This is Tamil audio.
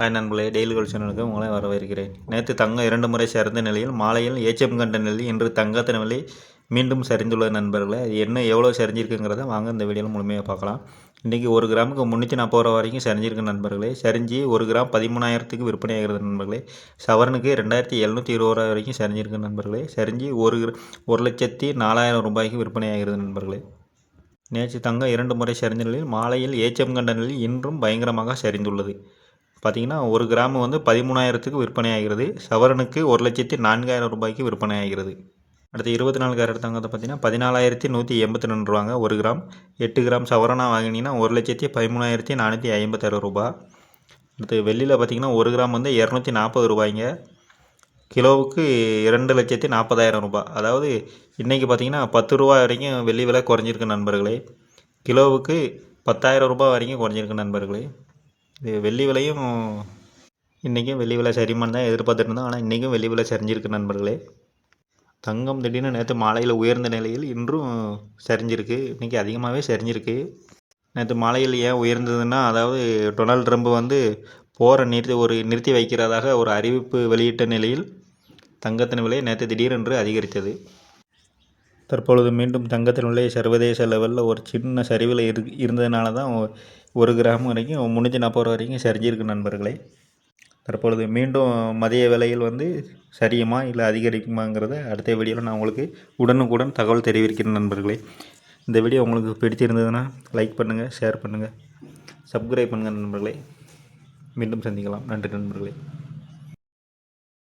ஹாய் நண்பர்களே, டெய்லி கோல்ட் சேனலுக்கு உங்களை வரவேற்கிறேன். நேற்று தங்கம் 2 முறை சரிந்த நிலையில் மாலையில் ஏச்சம் கண்ட நிலையில் இன்று தங்கத்தின் விலை மீண்டும் சரிந்துள்ளது நண்பர்களே. அது என்ன எவ்வளோ சரிஞ்சிருக்குங்கிறத வாங்க இந்த வீடியோவில் முழுமையாக பார்க்கலாம். இன்றைக்கி 1 கிராமுக்கு 340 ரூபா வரைக்கும் சரிஞ்சிருக்கு நண்பர்களே. சரிஞ்சு 1 கிராம் 13,000க்கு விற்பனை ஆகிறது நண்பர்களே. சவரனுக்கு 2,720 ரூபா வரைக்கும் சரிஞ்சிருக்கு நண்பர்களே. சரிஞ்சு 1,04,000 ரூபாய்க்கு விற்பனை ஆகிறது நண்பர்களே. நேற்று தங்கம் 2 முறை சரிந்த நிலையில் மாலையில் ஏச்சம் கண்ட நிலையில் இன்றும் பயங்கரமாக சரிந்துள்ளது. பார்த்திங்கன்னா 1 கிராம் வந்து 13,000க்கு விற்பனை ஆகிறது. சவரனுக்கு 1,04,000 ரூபாய்க்கு விற்பனை ஆகிறது. அடுத்து 24 கேரட் தங்கத்தை பார்த்திங்கன்னா 14,182 ரூபாங்க 1 கிராம். 8 கிராம் சவரனாக வாங்கினீங்கன்னா 1,13,456 ரூபா. அடுத்து வெள்ளியில் பார்த்திங்கன்னா 1 கிராம் வந்து 240 ரூபாய்ங்க. கிலோவுக்கு 2,40,000 ரூபா. அதாவது இன்றைக்கி பார்த்திங்கன்னா 10 ரூபா வரைக்கும் வெள்ளி விலை குறைஞ்சிருக்கு நண்பர்களே. கிலோவுக்கு 10,000 ரூபா வரைக்கும் குறைஞ்சிருக்கு நண்பர்களே. இது வெள்ளி விலையும் இன்றைக்கும் வெள்ளி விலை சரிமான்னு தான் எதிர்பார்த்துட்டு இருந்தோம். ஆனால் இன்றைக்கும் வெள்ளி விலை சரிஞ்சிருக்கு நண்பர்களே. தங்கம் திடீர்னு நேற்று மாலையில் உயர்ந்த நிலையில் இன்றும் சரிஞ்சிருக்கு. இன்றைக்கி அதிகமாகவே சரிஞ்சிருக்கு. நேற்று மாலையில் ஏன் உயர்ந்ததுன்னா, அதாவது டொனால்டு ட்ரம்ப் வந்து போரை நிறுத்தி வைக்கிறதாக ஒரு அறிவிப்பு வெளியிட்ட நிலையில் தங்கத்தின் விலை நேற்று திடீரென்று அதிகரித்தது. தற்பொழுது மீண்டும் தங்கத்தின் விலை சர்வதேச லெவலில் ஒரு சின்ன சரிவில் இருந்ததுனால தான் 1 கிராம் வரைக்கும் 340 ரூபா வரைக்கும் சரிஞ்சிருக்கு நண்பர்களே. தற்பொழுது மீண்டும் மதிய விலையில் வந்து சரியுமா இல்லை அதிகரிக்குமாங்கிறத அடுத்த வீடியோவில் நான் உங்களுக்கு உடனுக்குடன் தகவல் தெரிவிக்கிறேன் நண்பர்களே. இந்த வீடியோ உங்களுக்கு பிடிச்சிருந்ததுன்னா லைக் பண்ணுங்கள், ஷேர் பண்ணுங்கள், சப்ஸ்கிரைப் பண்ணுங்கள் நண்பர்களே. மீண்டும் சந்திக்கலாம். நன்றி நண்பர்களே.